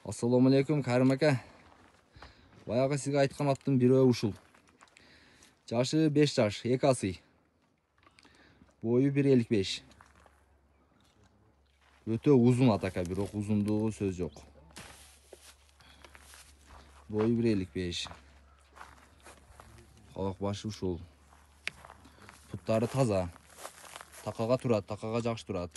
Assalamu alaikum Karim aka. Баягы сизге айткан аттын бирөө ушул. Жашы 5 жаш, 2 асый. Бою 1.55. Өтө узун ат ака, бирок узундугу сөз жок. Бою 1.55. Калак башы ушул. Путтары таза. Такага турат, такага жакшы турат.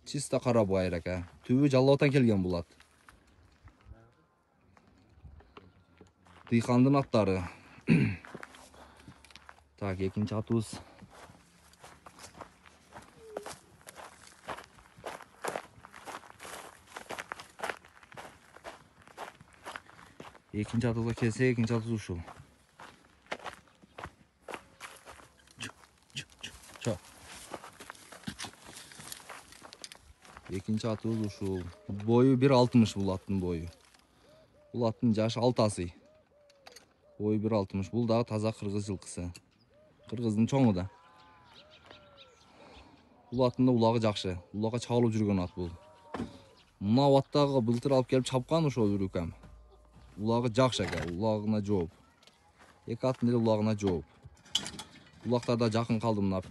Чиста кара байыр ака. Түбү жалоотан келген булат. Дыйкандын аттары. Так, экинчи атыбыз. Экинчи атыбызга келсек, экинчи атыбыз ушул. Экинчи атыбыз ушул. Бою 1.60 бул аттын бою. Бул аттын жашы 6 асый. Бою 1.60. Бул дагы таза кыргыз жылкысы. Кыргыздын чоңу да. Бул аттын да улагы жакшы. Улага чабылып жүргөн ат бул. Мына аттагы былтыр алып келип чапкан ошол үрүкем. Улагы жакшы ака, улагына жооп. Эки аттын эле улагына жооп. Улактарда жакын калды мына.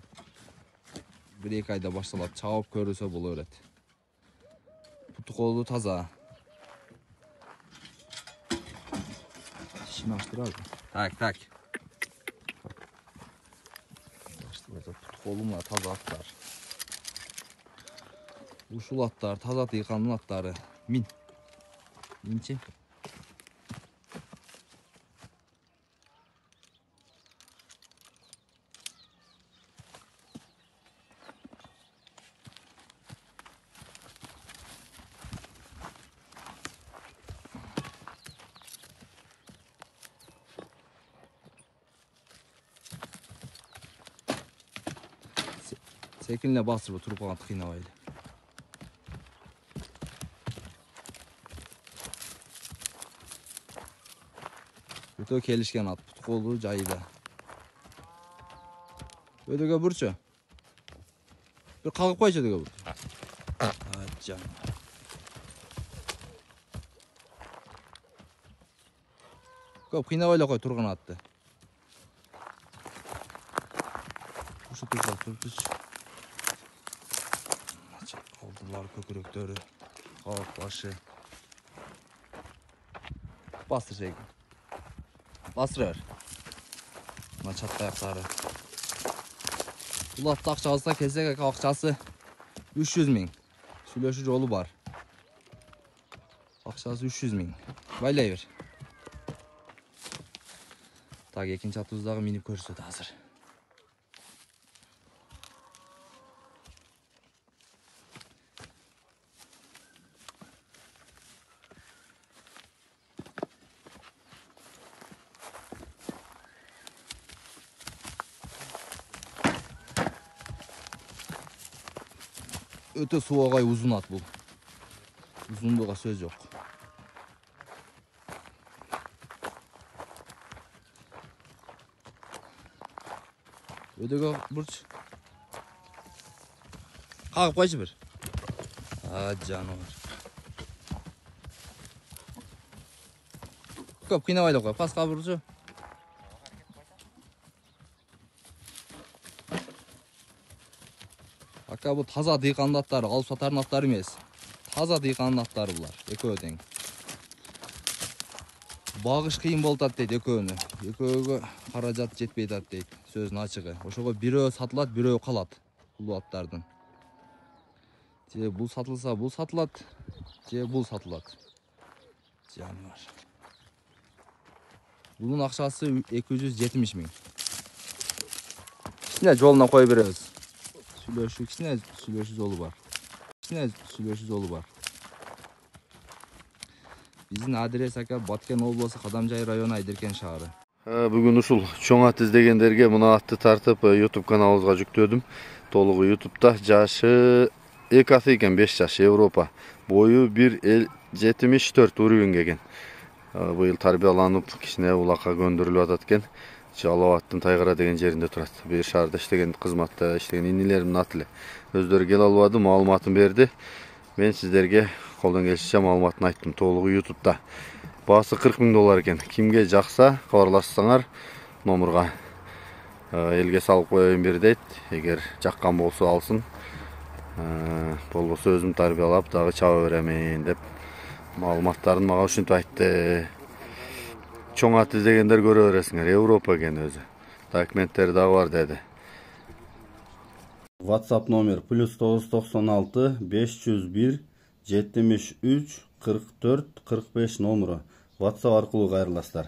1-2 айда башталат, чабып көрүсө боло берет. Путу колу таза. Тишин аштырабы? Так. Путу колу мына таза аттар. Ушул аттар, таза тыйкандын аттары. Минчи. Секинле басыр, туруп калган кыйнабайлы. Өтө келишкен ат, пут колу жайда. Өдөгө бурчу. Бир калкып койчу өдөгө бур. Жан. Көп кыйнабайлы кой турган атты. Ушу турчу. Колдулар, көкүрөктөрү, калак башы. Бастыр шейки. Бастыр бер. Мына чатка аяктары. Бул атты акчабызга келсек, акчасы 300 000. Сүйлөшүү жолу бар. Акчасы 300 000. Байлай бер. Так, экинчи атыбыздагы минип көрсөтөт азыр. Өтө суагай узун ат бул. Узундуга сөз жок. Өдөгө бурч. Кагып койчу бир. Жаныбар. Көп кыйнабайлы кой, паска бурчу. Ака бул таза дыйкандын аттары, алып сатардын аттары эмес. Таза дыйкандын аттары булар, экөө тең. Багыш кыйын болуп атат дейт экөөнү. Экөөгө каражат жетпей атат дейт, сөзүнүн ачыгы. Ошого бирөө сатылат, бирөө калат бул аттардын. Же бул сатылса, бул сатылат, же бул сатылат. Жаныбар. Бунун акчасы 270 000. Кичине жолуна кое беребиз. Кичине сүйлөшүү жолу бар. Биздин адрес ака Баткен облусу Кадамжай району Айдеркен шаары. Бүгүн ушул чоң ат издегендерге мына атты тартып YouTube каналыбызга жүктөдүм. Толугу YouTube'да. Жашы 2 асый экен, 5 жаш, Европа. Бою 1.74 уровень келген. Быйыл тарбияланып, кичине улакка көндүрүлүп атат экен. Жалал аттын Тайгара деген жеринде турат. Бир шаарда иштеген, кызматта иштеген инилеримдин аты эле. Өздері келе албады, маалыматын берді. Мен сіздерге қолдан келишинче маалыматын айттым. Толугу YouTube'da. Басы 40 000 доллар екен. Кимге жақса, хабарлассаңар номерға элге салып коеюн бир дейт. Егер жаккан болсо алсын. Болбосо өзүм тарбиялап дагы чаба беремин деп маалыматтарын мага ушинтип айтты. Чоң ат издегендер көрө бересиңер. Европа экен өзү. Документтери дагы бар деди. WhatsApp номер +996 501 73 44 45 номеру. WhatsApp аркылуу кайрыласыздар.